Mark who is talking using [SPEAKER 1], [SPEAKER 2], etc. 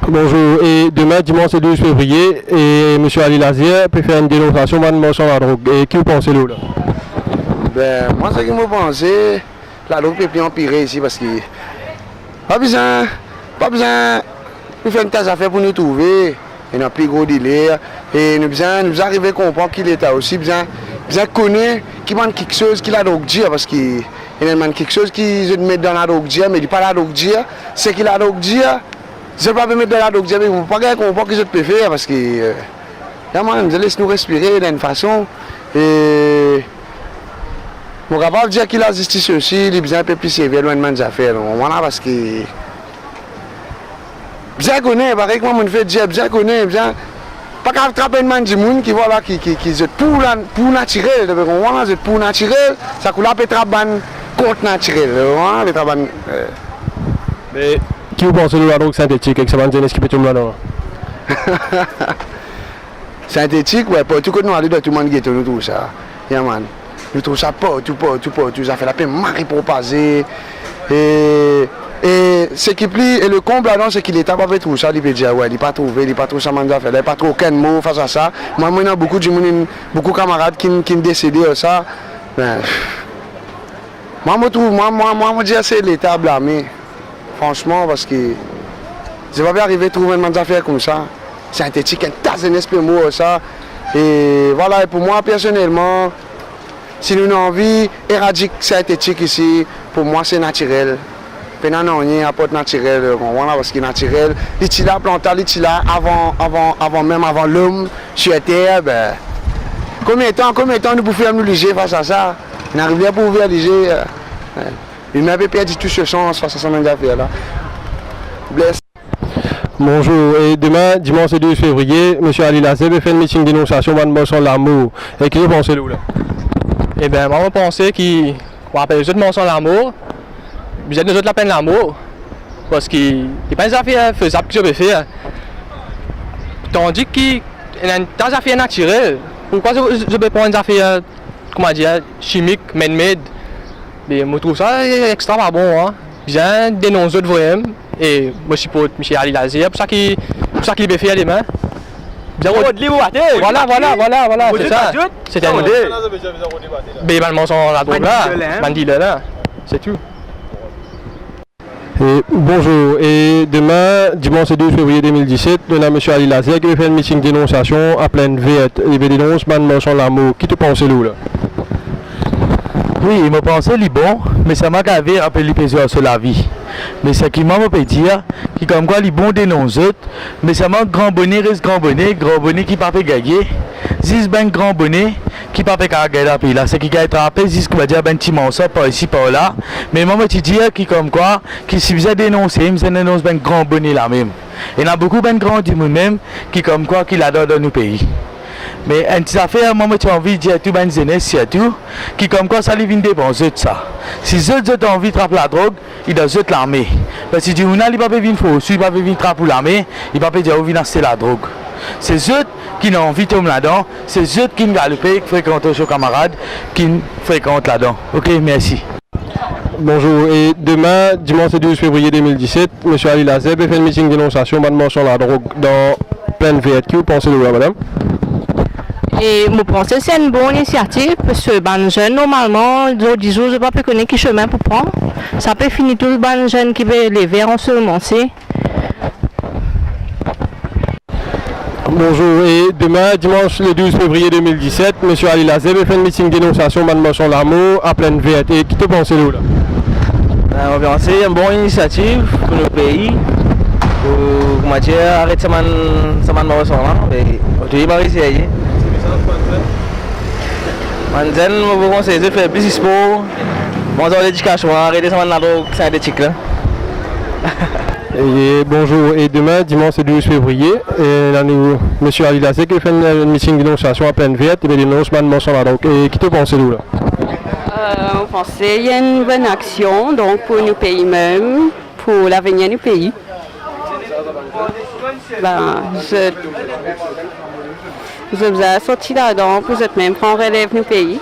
[SPEAKER 1] Bonjour, et demain, dimanche 12 février, et M. Ali Lazier peut faire une dénonciation de marchand à la drogue. Et qui vous pensez là?
[SPEAKER 2] Ben, moi, ce que je pense, la drogue peut plus empirer ici parce que pas besoin de faire une tasse à faire pour nous trouver. Il y a un plus gros délire. Et nous arriver à comprendre qu'il est là aussi. Besoin connaître qui manque quelque chose qui la drogue dire parce qu'il y a quelque chose qui se met dans la drogue dire, mais il pas la drogue dire. C'est qu'il la drogue dire. Je ne peux pas mettre dans la drogue dire, mais vous ne pouvez pas comprendre que je peux faire parce que je laisse nous respirer d'une façon. Et je suis capable de dire qu'il a la justice aussi, il a besoin de plus sévère loin de mes affaires. Voilà parce que bien connaît, pareil que moi je fais dire, bien connaît, bien pas qu'à attraper une man du monde qui voilà qui est pour naturel, voilà, c'est pour naturel, ça coule peut travailler contre naturel, voilà, travailler.
[SPEAKER 1] Mais qui vous pensez de la drogue synthétique avec ce qui peut tout le monde?
[SPEAKER 2] Synthétique, ouais, pas tout que nous allons dans tout le monde qui nous trouve ça. Yeah, man. Nous trouvons ça pas tout. Ça fait la peine marrer pour passer. Et ce qui plie, et le comble là, c'est qu'il est pas trouvé ça, il peut dire, ouais, il pas trouvé, il pas trouvé ça, il n'a pas trouvé aucun mot face à ça. Moi, il y a beaucoup de camarades qui ont décédé de ça. Ben, moi, je dis c'est l'État blâmé. Franchement, parce que je ne vais pas arriver à trouver une affaire comme ça. Synthétique, un tas d'esprit mot ça. Et voilà, et pour moi, personnellement, si nous avons envie d'éradiquer synthétique ici, pour moi, c'est naturel. Non, il n'y a pas de naturel, voilà, parce que naturel, il est là, planté, il est là avant l'homme sur Terre. Ben, combien de temps nous pouvons nous léger face à ça? On n'arrive pas à pouvoir léger. Il m'avait perdu tout ce sens face à cette affaire-là. Bless.
[SPEAKER 1] Bonjour, et demain, dimanche 12 février, M. Ali Lazier va faire une meeting de dénonciation de mention de l'amour. Et qui vous pensez là?
[SPEAKER 3] Eh bien, moi, je pense qu'on appelle les autres mention de l'amour. Vous êtes nous autres la peine l'amour. Parce qu'il n'y a pas des affaires faisables que je peux faire. Tandis qu'il y a des affaires naturelles. Pourquoi je peux prendre des affaires, comment dire, chimiques, man-made? Mais je trouve ça extrêmement bon. Hein. Bien dénoncer d'autres vraiment. Et moi je supporte M. Ali Lazier pour ça qu'il peut faire les mains. Voilà, c'est ça. C'est un modèle. Mais il va le la drogue là, bandit là, c'est tout.
[SPEAKER 1] Et bonjour, et demain, dimanche 12 février 2017, on a M. Ali Lazier qui va faire un meeting de dénonciation à pleine verte. Il va dénoncer mention de l'amour. Qui te pense là?
[SPEAKER 4] Oui, il me pensait li bon, mais ça m'a gavé un peu l'épisode sur la vie. Mais ce qui m'a peut dire, qui comme quoi li bon dénonce, mais ça m'a grand bonnet reste grand bonnet qui pas peut gagner. Zis ben grand bonnet qui pas peut gagner la pays là, c'est qui gagne attraper zis qu'on va dire ben petit morceau par ici par là. Mais moi me dire qui comme quoi qui si vous dénoncer, me dénonce ben grand bonnet là même. Il y en a beaucoup ben grand du monde même qui comme quoi qui l'adore dans nos pays. Mais une petite affaire, moi j'ai envie de dire à tout le monde surtout, qui comme quoi ça les vient des bons eux de ça. Si eux ont envie de trapper la drogue, ils doivent être l'armée. Parce que si on a pas venir faux, si pas venir trapper l'armée, il va pas dire où vient acheter la drogue. C'est eux qui ont envie de tomber là-dedans, c'est eux qui ont galopé, qui fréquentent leurs camarades, qui fréquentent là-dedans. Ok, merci.
[SPEAKER 1] Bonjour, et demain, dimanche 12 février 2017, M. Ali Lazier va faire un meeting de dénonciation de mention de la drogue dans pleine verte. Qui vous pensez de là, madame?
[SPEAKER 5] Et je pense que c'est une bonne initiative parce que les jeunes, normalement, ils ne pas connaître quel chemin pour prendre. Ça peut finir tout les jeunes qui veulent les verts en se remonter.
[SPEAKER 1] Bonjour, et demain, dimanche le 12 février 2017, M. Ali Lazier va faire un meeting de dénonciation de mention de l'amour à pleine verte. Et qui te pense là?
[SPEAKER 3] On va penser une bonne initiative pour le pays. Pour comment dire, arrêter ça man morceau là. Et tu vas essayer. Manzen, je vous conseille de faire plus de sport, manger de l'éducation, arrêter ça la drogue synthétique là.
[SPEAKER 1] Et bonjour, et demain, dimanche 12 février, M. Ali Lazier qui fait un meeting de dénonciation à pleine verte, il va dénoncer de mention de la drogue. Et qui te pense là?
[SPEAKER 6] On pense qu'il y a une bonne action donc pour nos pays même, pour l'avenir du pays. Je vous ai sorti là-dedans pour cette même prendre relève du pays.